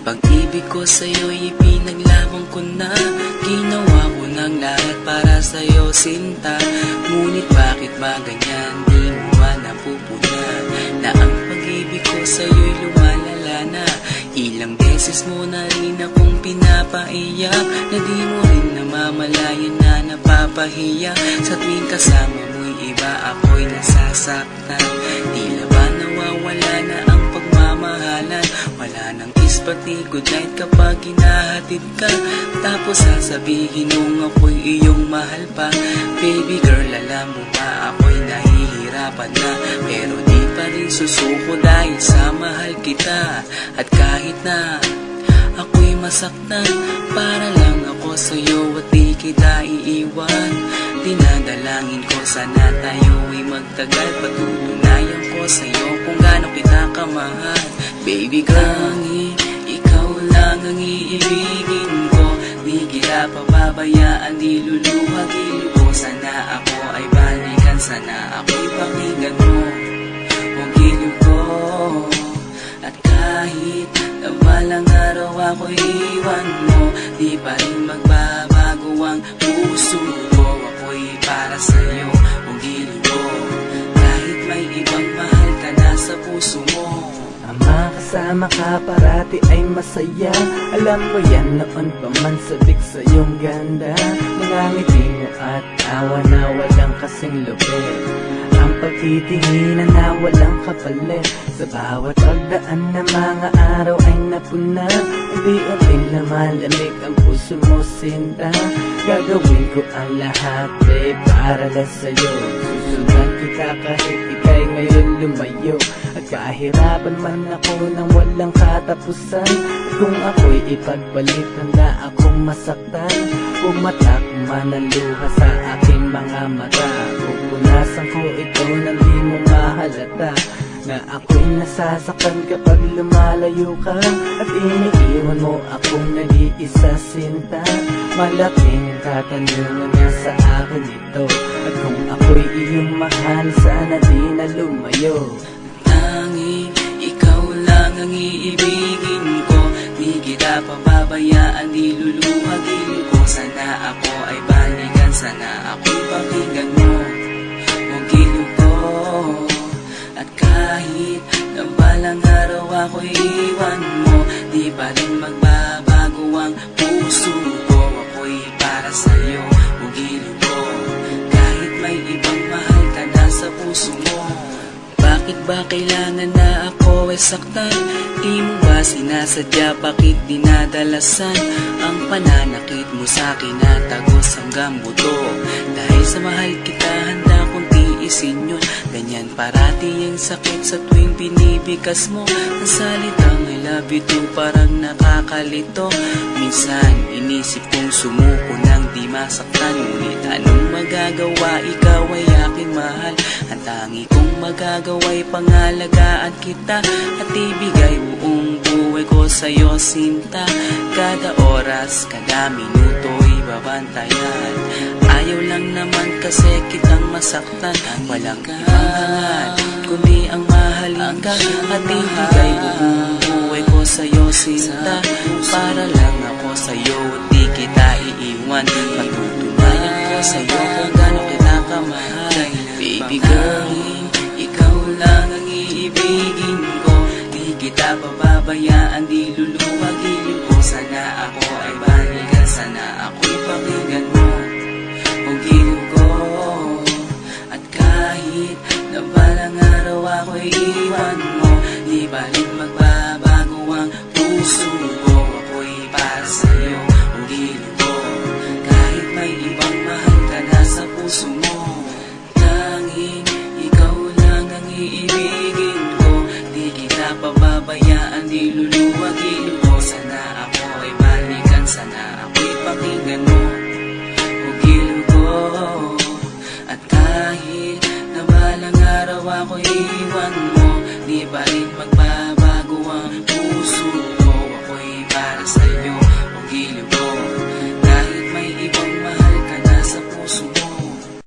Pag-ibig ko sa'yo'y ipinaglaban ko na. Ginawa ko ng lahat para sa'yo, sinta. Ngunit bakit ba ganyan, di mo ba napupuna na ang pag-ibig ko sa'yo'y lumalala na? Ilang beses mo na rin akong pinapaiyak, na di mo rin namamalayan na napapahiya. Sa tuwing kasama mo'y iba, ako'y nasasaktan. Tila ba nawawala na ang pagmamahalan? Wala nang kiss pati good night kapag hinahatid ka. Tapos sasabihin mong ako'y iyong mahal pa. Baby girl, alam mo ba ako'y nahihirapan na, pero di pa rin susuko dahil sa mahal kita. At kahit na ako'y masaktan, para lang ako sa'yo at di kita iiwan. Dinadalangin ko sana tayo'y magtagal, patutunayan ko sa'yo kung gaano kita kamahal. Baby girl, ikaw lang ang iibigin ko. Di kita pababayaan, di luluhagin ko. Sana ako ay balikan, sana ako'y pakinggan mo ang giliw ko. At kahit na balang araw ako'y iwan mo, di pa rin magbabago ang puso ko. Ako'y para sa'yo ang giliw ko, kahit may ibang mahal ka na sa puso mo. Ang makasama ka parati ay masaya. Alam mo yan, noon pa man sabik sa iyong ganda. Mga ngiti mo at tawa na walang kasing lupit. Ang pagtitinginan na walang kapalit. Sa bawat pagdaan na mga araw ay napuna. Unti-unting lumalamig ang puso mo, sinta. Gagawin ko ang lahat para lang sa'yo. Susundan kita kahit ika'y ngayon lumayo. At kahirapan man ako ng walang katapusan. At kung ako'y ipagbalik, handa akong masaktan. Pumatak man ang luha sa aking mga mata. Pupunasan ko ito nang di mo mahalata na ako'y nasasaktan kapag lumalayo ka. At iniiwan mo akong nag-iisa, sinta. Malaking katanungan nga sa akin ito. At kung ako'y iyong mahal, sana di na lumayo. Tanging ikaw lang ang iibigin ko. Di kita pababayaan, di luluhagin ko. Sana ako ay balikan, sana ako'y pakinggan mo ang giliw ko. At kahit na balang araw ako'y iwan mo, di pa rin magbabago ang puso ko. Ako'y para sa'yo ang giliw ko, kahit may ibang mahal ka na sa puso mo. Bakit ba kailangan na ako ay saktan? Di mo ba sinasadya, bakit dinadalasan ang pananakit mo sa'kin na tagos hanggang buto? Dahil sa mahal kita, handa kong tiisin yun. Ganyan parati ang sakit sa tuwing binibigas mo ang salitang I love you too, parang nakakalito. Minsan inisip kong sumuko nang di masaktan, ngunit anong magagawa, ikaw ay aking mahal. Ang tangi kong magagawa'y pangalagaan kita at ibigay buong buhay ko sa'yo, sinta. Kada oras, kada minuto'y babantayan. Ayaw lang naman kasi kitang masaktan. Walang ibang hangad kundi ang mahalin ka at ibigay buong buhay ko sa'yo, sinta. Para lang ako sa'yo at di kita iiwan. Patutunayan ko sa'yo kung gaano kita kamahal. Baby girl, ikaw lang ang iibigin ko. Di kita pababayaan, di luluwagin ko. Sana ako ay balikan, sana ako'y pakinggan mo ang giliw ko. At kahit na balang araw ako'y iwan mo, di ba rin magbabago ang puso ko. Ako'y para sa'yo ang giliw ko, kahit may ibang mahal ka na sa puso mo. Tanging ikaw lang ang iibigin ko. Di kita pababayaan, di luluwagin ko. Sana ako ay balikan, sana ako'y pakinggan mo ang giliw ko. At kahit na balang araw ako'y iwan mo, di pa rin magbabago ang puso ko. Ako'y para sa'yo